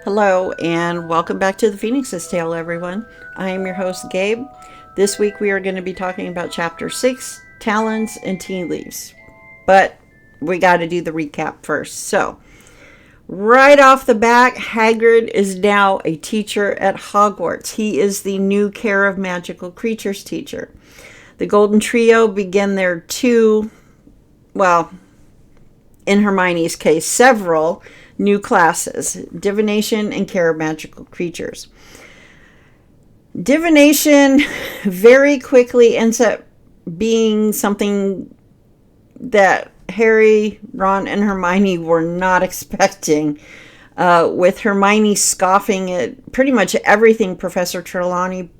Hello, and welcome back to the Phoenix's Tale, everyone. I am your host, Gabe. This week we are going to be talking about Chapter 6, Talons and Tea Leaves. But we got to do the recap first. So, right off the bat, Hagrid is now a teacher at Hogwarts. He is the new Care of Magical Creatures teacher. The Golden Trio begin their in Hermione's case, several new classes: Divination and Care of Magical Creatures. Divination very quickly ends up being something that Harry, Ron, and Hermione were not expecting, with Hermione scoffing at pretty much everything Professor Trelawney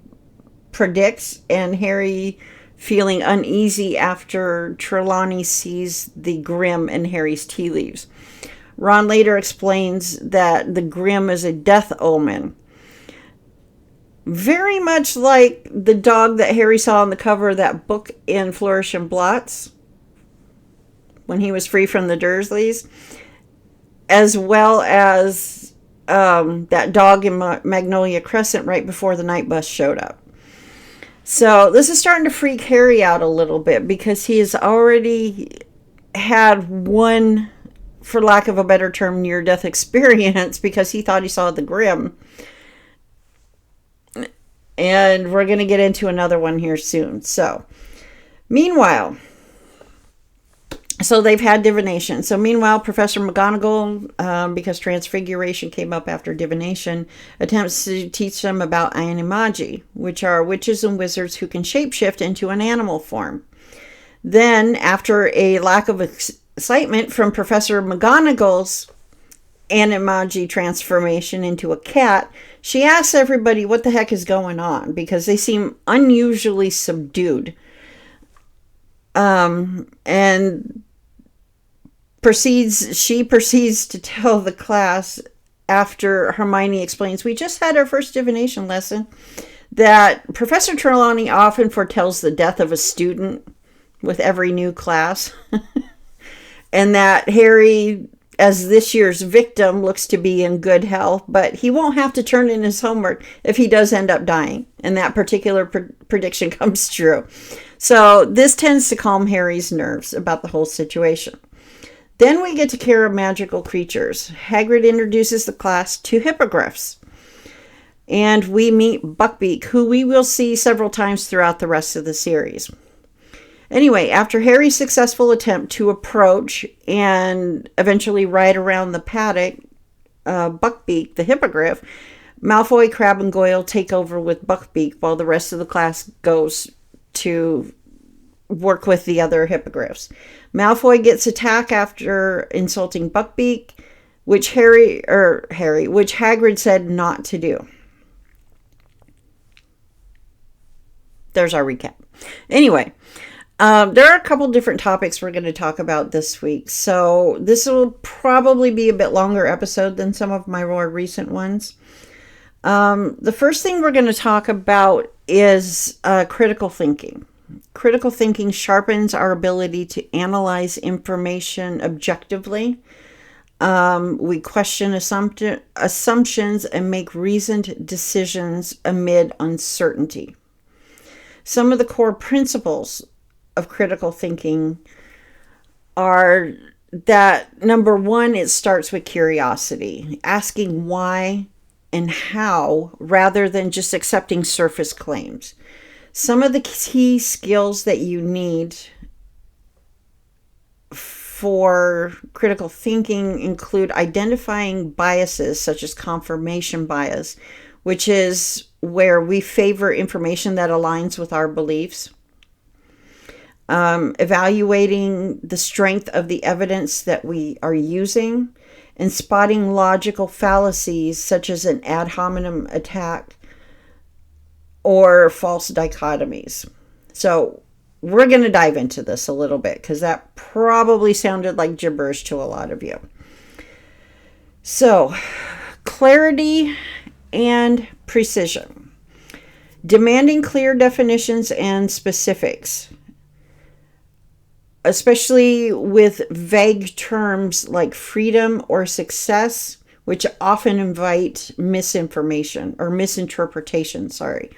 predicts, and Harry feeling uneasy after Trelawney sees the Grim in Harry's tea leaves. Ron later explains that the Grim is a death omen. Very much like the dog that Harry saw on the cover of that book in Flourish and Blots when he was free from the Dursleys, as well as that dog in Magnolia Crescent right before the night bus showed up. So this is starting to freak Harry out a little bit because he has already had one, for lack of a better term, near-death experience because he thought he saw the Grim. And we're going to get into another one here soon. So, meanwhile, they've had divination. So meanwhile, Professor McGonagall, because transfiguration came up after divination, attempts to teach them about animagi, which are witches and wizards who can shapeshift into an animal form. Then, after a lack of excitement from Professor McGonagall's animagi transformation into a cat, she asks everybody what the heck is going on because they seem unusually subdued. And she proceeds to tell the class, after Hermione explains, we just had our first divination lesson, that Professor Trelawney often foretells the death of a student with every new class. And that Harry, as this year's victim, looks to be in good health, but he won't have to turn in his homework if he does end up dying. And that particular prediction comes true. So this tends to calm Harry's nerves about the whole situation. Then we get to Care of Magical Creatures. Hagrid introduces the class to hippogriffs. And we meet Buckbeak, who we will see several times throughout the rest of the series. Anyway, after Harry's successful attempt to approach and eventually ride around the paddock, Buckbeak, the hippogriff, Malfoy, Crabbe, and Goyle take over with Buckbeak while the rest of the class goes to work with the other hippogriffs. Malfoy gets attacked after insulting Buckbeak, which Hagrid said not to do. There's our recap. Anyway, there are a couple different topics we're going to talk about this week. So this will probably be a bit longer episode than some of my more recent ones. The first thing we're going to talk about is critical thinking. Critical thinking sharpens our ability to analyze information objectively. We question assumptions and make reasoned decisions amid uncertainty. Some of the core principles of critical thinking are that, number one, it starts with curiosity, asking why and how rather than just accepting surface claims. Some of the key skills that you need for critical thinking include identifying biases such as confirmation bias, which is where we favor information that aligns with our beliefs. Evaluating the strength of the evidence that we are using, and spotting logical fallacies such as an ad hominem attack or false dichotomies. So we're going to dive into this a little bit because that probably sounded like gibberish to a lot of you. So, clarity and precision. Demanding clear definitions and specifics, especially with vague terms like freedom or success, which often invite misinformation or misinterpretation, sorry.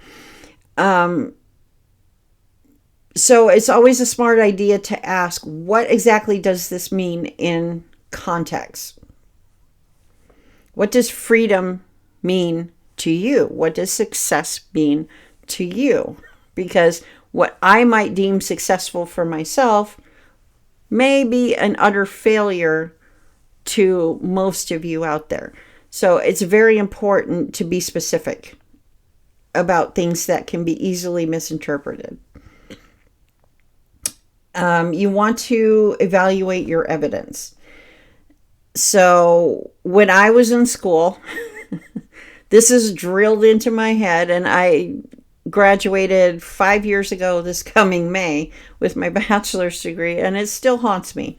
So it's always a smart idea to ask, what exactly does this mean in context? What does freedom mean to you? What does success mean to you? Because what I might deem successful for myself may be an utter failure to most of you out there. So it's very important to be specific about things that can be easily misinterpreted. You want to evaluate your evidence. So when I was in school, this is drilled into my head, and I graduated 5 years ago this coming May with my bachelor's degree, and it still haunts me.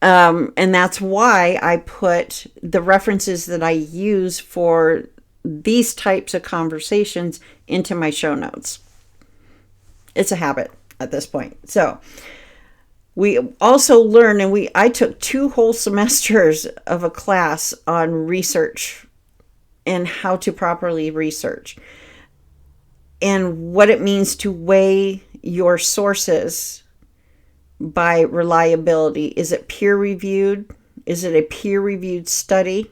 And that's why I put the references that I use for these types of conversations into my show notes. It's a habit at this point. So we also learned, and I took 2 whole semesters of a class on research and how to properly research and what it means to weigh your sources by reliability. Is it peer-reviewed? Is it a peer-reviewed study?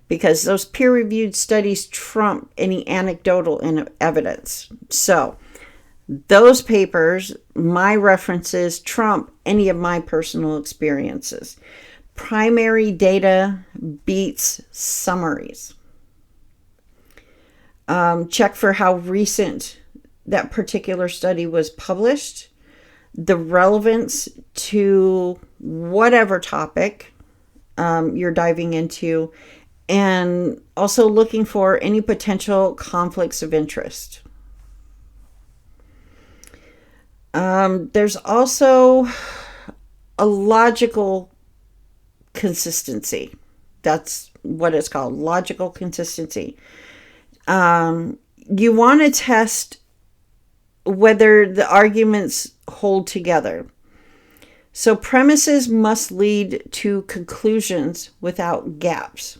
Because those peer-reviewed studies trump any anecdotal evidence. So those papers, my references, trump any of my personal experiences. Primary data beats summaries. Check for how recent that particular study was published, the relevance to whatever topic you're diving into, and also looking for any potential conflicts of interest. There's also a logical consistency. That's what it's called, logical consistency. You want to test whether the arguments hold together. So premises must lead to conclusions without gaps,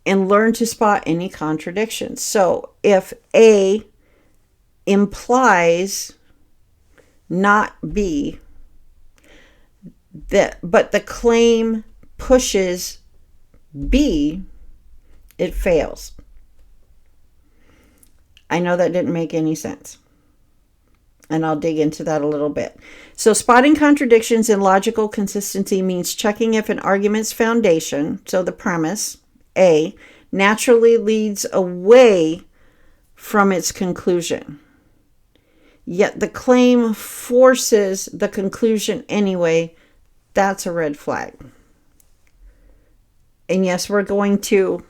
and learn to spot any contradictions. So if A implies not B, but the claim pushes B, it fails. I know that didn't make any sense, and I'll dig into that a little bit. So spotting contradictions in logical consistency means checking if an argument's foundation, so the premise, A, naturally leads away from its conclusion, yet the claim forces the conclusion anyway. That's a red flag. And yes, we're going to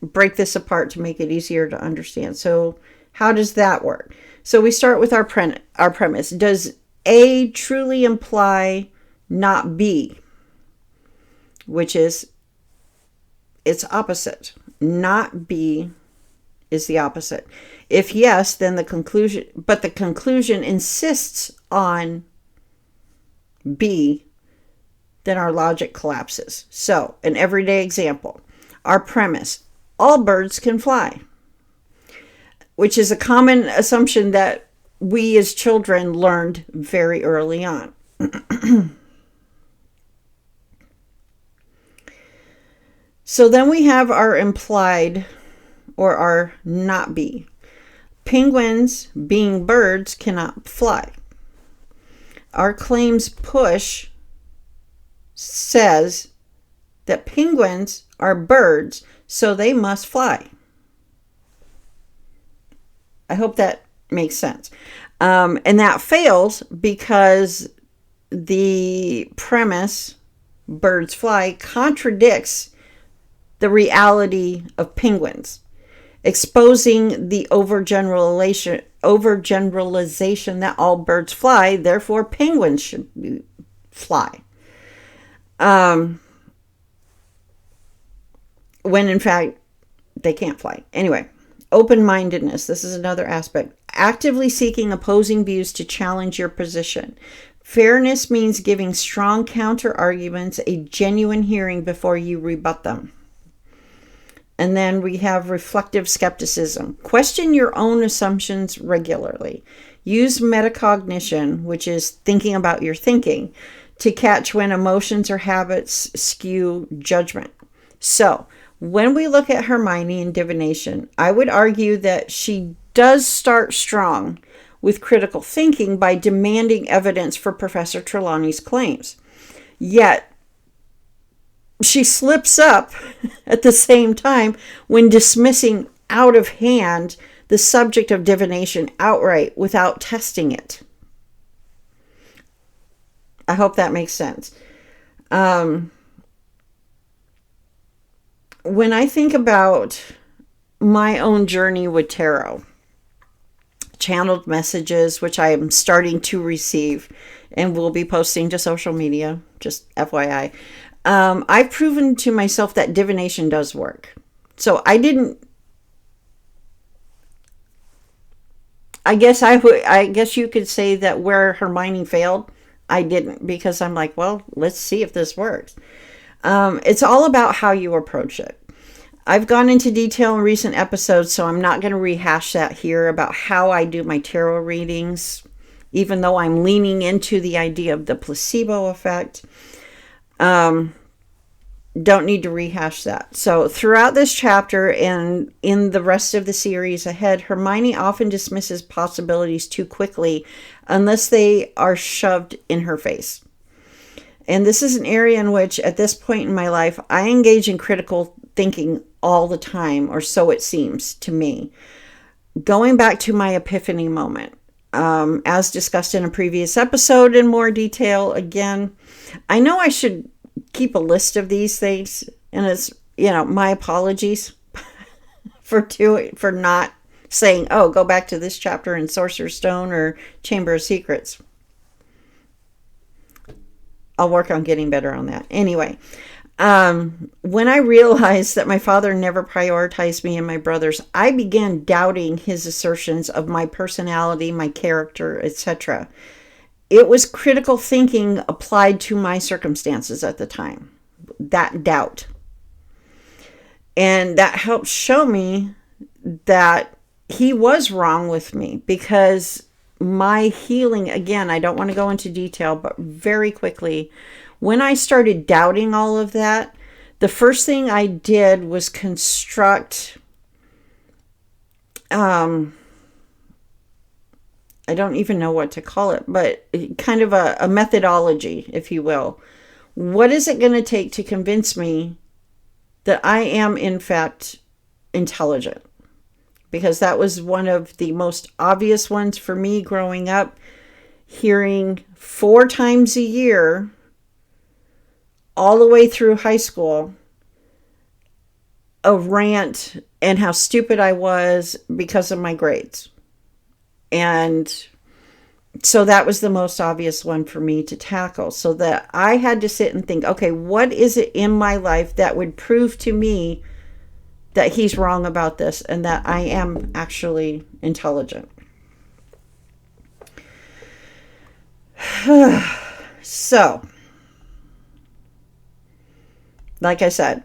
break this apart to make it easier to understand. So how does that work? So we start with our premise. Does A truly imply not B? Which is its opposite. Not B is the opposite. If yes, then the conclusion insists on B, then our logic collapses. So, an everyday example. Our premise, all birds can fly, which is a common assumption that we as children learned very early on. So then we have our implied or our not be. Penguins, being birds, cannot fly. Our claims push says that penguins are birds, so they must fly. I hope that makes sense. And that fails because the premise, birds fly, contradicts the reality of penguins, exposing the overgeneralization that all birds fly, therefore penguins should fly. When in fact, they can't fly. Anyway, open-mindedness. This is another aspect. Actively seeking opposing views to challenge your position. Fairness means giving strong counter arguments a genuine hearing before you rebut them. And then we have reflective skepticism. Question your own assumptions regularly. Use metacognition, which is thinking about your thinking, to catch when emotions or habits skew judgment. So, when we look at Hermione in Divination, I would argue that she does start strong with critical thinking by demanding evidence for Professor Trelawney's claims. Yet, she slips up at the same time when dismissing out of hand the subject of divination outright without testing it. I hope that makes sense. When I think about my own journey with tarot, channeled messages, which I am starting to receive and will be posting to social media, just FYI, I've proven to myself that divination does work. So I guess you could say that where Hermione failed, I didn't, because I'm like, well, let's see if this works. It's all about how you approach it. I've gone into detail in recent episodes, so I'm not going to rehash that here about how I do my tarot readings, even though I'm leaning into the idea of the placebo effect. Don't need to rehash that. So throughout this chapter and in the rest of the series ahead, Hermione often dismisses possibilities too quickly unless they are shoved in her face. And this is an area in which, at this point in my life, I engage in critical thinking all the time, or so it seems to me. Going back to my epiphany moment, as discussed in a previous episode in more detail, again, I know I should keep a list of these things, and it's, my apologies for not saying, oh, go back to this chapter in Sorcerer's Stone or Chamber of Secrets. I'll work on getting better on that. Anyway, when I realized that my father never prioritized me and my brothers, I began doubting his assertions of my personality, my character, etc. It was critical thinking applied to my circumstances at the time. That doubt. And that helped show me that he was wrong with me, because my healing, again, I don't want to go into detail, but very quickly, when I started doubting all of that, the first thing I did was construct, I don't even know what to call it, but kind of a methodology, if you will. What is it going to take to convince me that I am, in fact, intelligent? Because that was one of the most obvious ones for me growing up, hearing 4 times a year, all the way through high school, a rant and how stupid I was because of my grades. And so that was the most obvious one for me to tackle, so that I had to sit and think, okay, what is it in my life that would prove to me that he's wrong about this and that I am actually intelligent? So, like I said,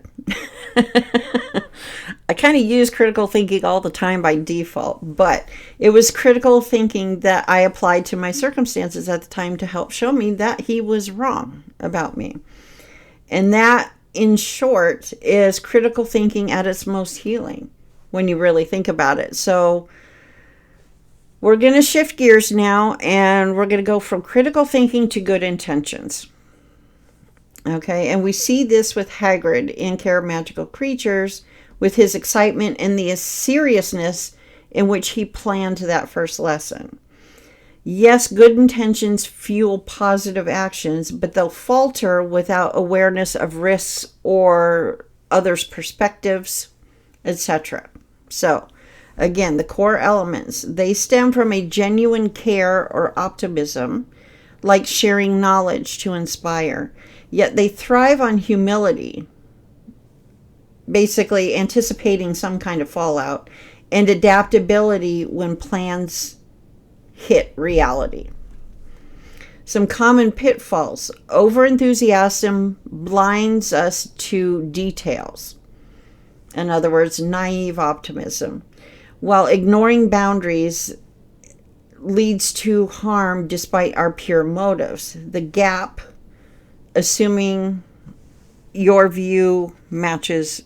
I kind of use critical thinking all the time by default, but it was critical thinking that I applied to my circumstances at the time to help show me that he was wrong about me. And that, in short, is critical thinking at its most healing when you really think about it. So we're going to shift gears now, and we're going to go from critical thinking to good intentions. Okay, and we see this with Hagrid in Care of Magical Creatures, with his excitement and the seriousness in which he planned that first lesson. Yes, good intentions fuel positive actions, but they'll falter without awareness of risks or others' perspectives, etc. So, again, the core elements, they stem from a genuine care or optimism, like sharing knowledge to inspire. Yet they thrive on humility, basically anticipating some kind of fallout, and adaptability when plans hit reality. Some common pitfalls. Overenthusiasm blinds us to details. In other words, naive optimism. While ignoring boundaries leads to harm despite our pure motives. The gap, assuming your view matches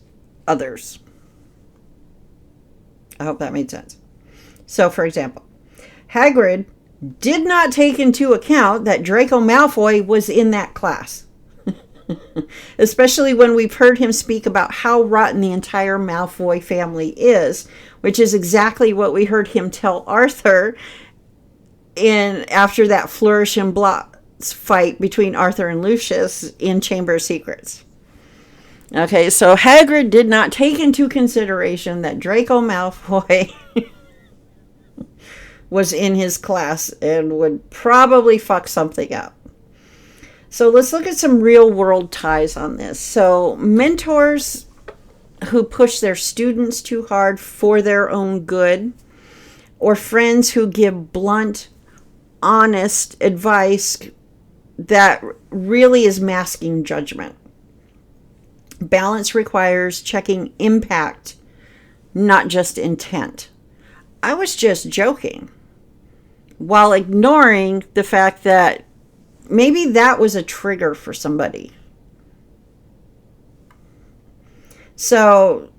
others. I hope that made sense. So, for example, Hagrid did not take into account that Draco Malfoy was in that class. Especially when we've heard him speak about how rotten the entire Malfoy family is, which is exactly what we heard him tell Arthur after that Flourish and Blotts fight between Arthur and Lucius in Chamber of Secrets. Okay, so Hagrid did not take into consideration that Draco Malfoy was in his class and would probably fuck something up. So let's look at some real world ties on this. So mentors who push their students too hard for their own good, or friends who give blunt, honest advice that really is masking judgment. Balance requires checking impact, not just intent. I was just joking, while ignoring the fact that maybe that was a trigger for somebody. So,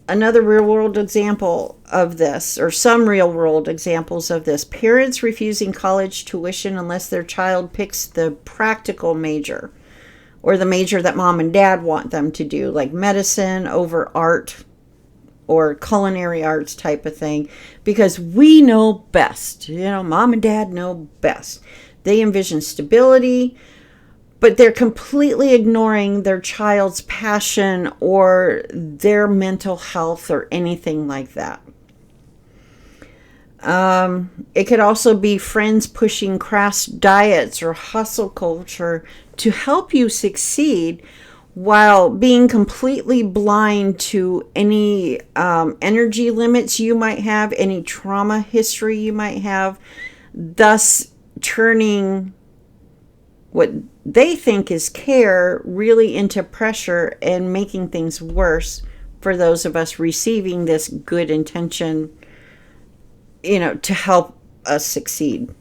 another real world example of this, or some real world examples of this: parents refusing college tuition unless their child picks the practical major, or the major that mom and dad want them to do, like medicine over art or culinary arts type of thing, because we know best. Mom and dad know best. They envision stability, but they're completely ignoring their child's passion or their mental health or anything like that. It could also be friends pushing crass diets or hustle culture to help you succeed, while being completely blind to any energy limits you might have, any trauma history you might have, thus turning what they think is care really into pressure and making things worse for those of us receiving this good intention, to help us succeed.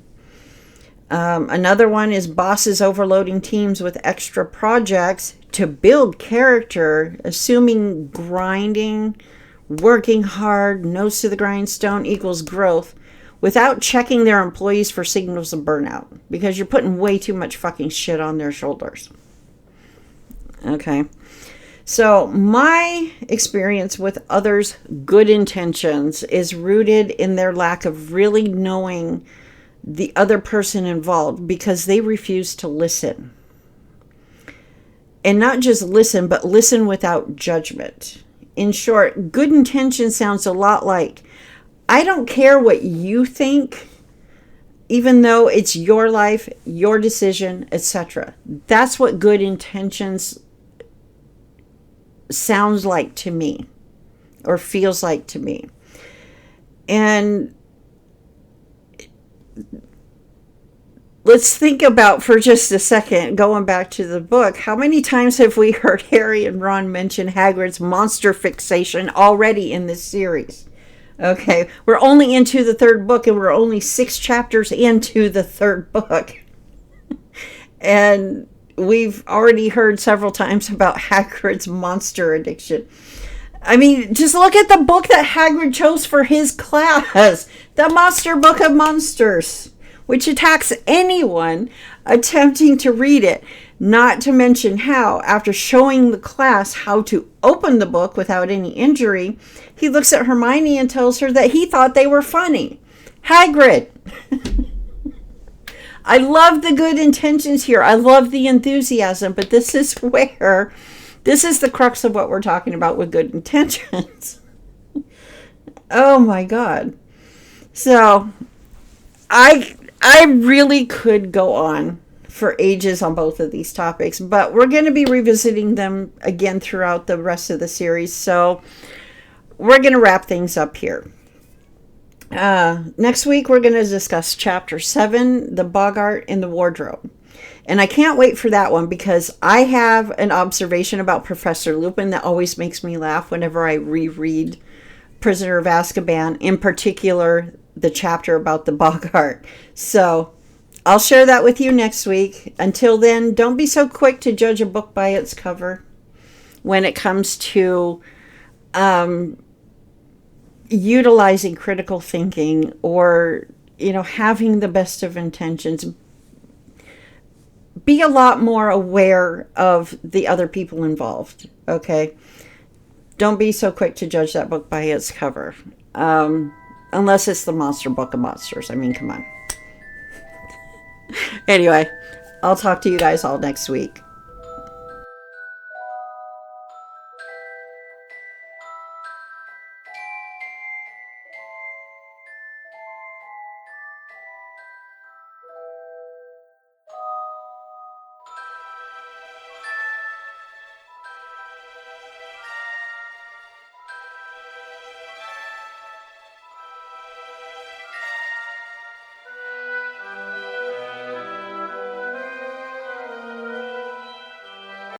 Another one is bosses overloading teams with extra projects to build character, assuming grinding, working hard, nose to the grindstone equals growth, without checking their employees for signals of burnout, because you're putting way too much fucking shit on their shoulders. Okay. So my experience with others' good intentions is rooted in their lack of really knowing the other person involved, because they refuse to listen. And not just listen, but listen without judgment. In short, good intention sounds a lot like, I don't care what you think, even though it's your life, your decision, etc. That's what good intentions sounds like to me, or feels like to me. And let's think about for just a second, going back to the book, how many times have we heard Harry and Ron mention Hagrid's monster fixation already in this series? Okay, we're only into the third book, and we're only 6 chapters into the third book. And we've already heard several times about Hagrid's monster addiction. I mean, just look at the book that Hagrid chose for his class. The Monster Book of Monsters, which attacks anyone attempting to read it. Not to mention how, after showing the class how to open the book without any injury, he looks at Hermione and tells her that he thought they were funny. Hagrid! I love the good intentions here. I love the enthusiasm, but this is the crux of what we're talking about with good intentions. Oh my God. So, I really could go on for ages on both of these topics, but we're going to be revisiting them again throughout the rest of the series, so we're going to wrap things up here. Next week, we're going to discuss Chapter 7, The Boggart in the Wardrobe. And I can't wait for that one because I have an observation about Professor Lupin that always makes me laugh whenever I reread Prisoner of Azkaban, in particular the chapter about the Bogart. So I'll share that with you next week. Until then, don't be so quick to judge a book by its cover when it comes to utilizing critical thinking or, having the best of intentions. Be a lot more aware of the other people involved, okay? Don't be so quick to judge that book by its cover. Unless it's the Monster Book of Monsters. I mean, come on. Anyway, I'll talk to you guys all next week.